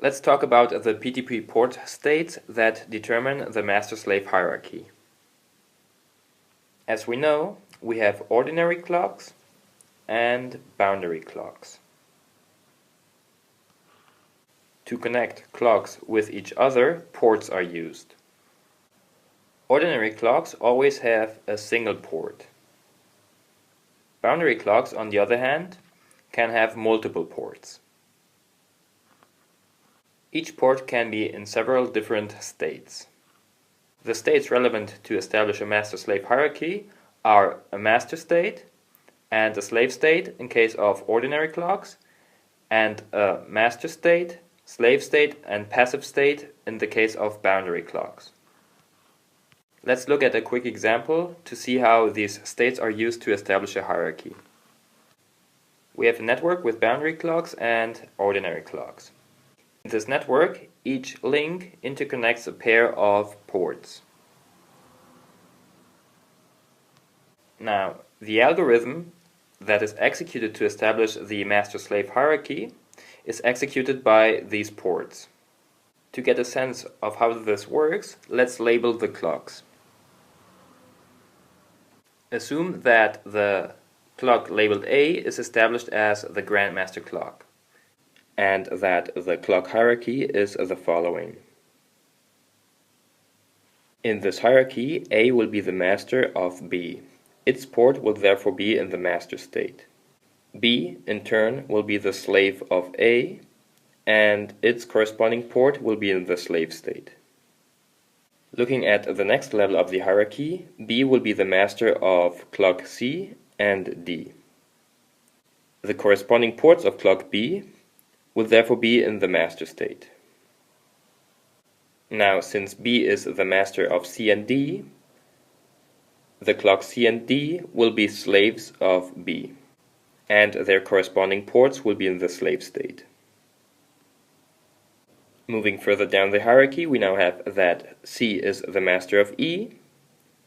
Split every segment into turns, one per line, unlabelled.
Let's talk about the PTP port states that determine the master-slave hierarchy. As we know, we have ordinary clocks and boundary clocks. To connect clocks with each other, ports are used. Ordinary clocks always have a single port. Boundary clocks, on the other hand, can have multiple ports. Each port can be in several different states. The states relevant to establish a master-slave hierarchy are a master state and a slave state in case of ordinary clocks, and a master state, slave state, and passive state in the case of boundary clocks. Let's look at a quick example to see how these states are used to establish a hierarchy. We have a network with boundary clocks and ordinary clocks. In this network, each link interconnects a pair of ports. Now, the algorithm that is executed to establish the master-slave hierarchy is executed by these ports. To get a sense of how this works, let's label the clocks. Assume that the clock labeled A is established as the grandmaster clock, and that the clock hierarchy is the following. In this hierarchy, A will be the master of B. Its port will therefore be in the master state. B, in turn, will be the slave of A, and its corresponding port will be in the slave state. Looking at the next level of the hierarchy, B will be the master of clock C and D. The corresponding ports of clock B will therefore be in the master state. Now, since B is the master of C and D, the clock C and D will be slaves of B, and their corresponding ports will be in the slave state. Moving further down the hierarchy, we now have that C is the master of E,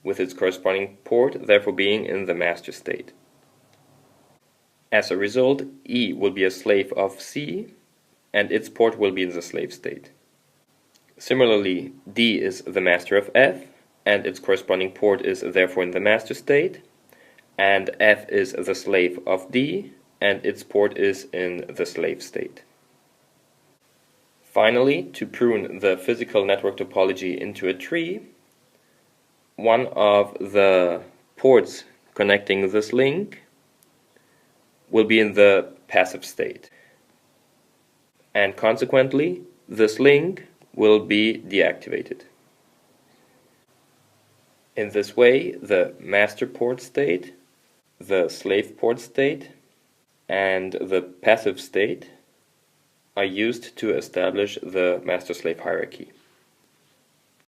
with its corresponding port therefore being in the master state. As a result, E will be a slave of C, and its port will be in the slave state. Similarly, D is the master of F, and its corresponding port is therefore in the master state, and F is the slave of D, and its port is in the slave state. Finally, to prune the physical network topology into a tree, one of the ports connecting this link will be in the passive state, and consequently, this link will be deactivated. In this way, the master port state, the slave port state, and the passive state are used to establish the master-slave hierarchy.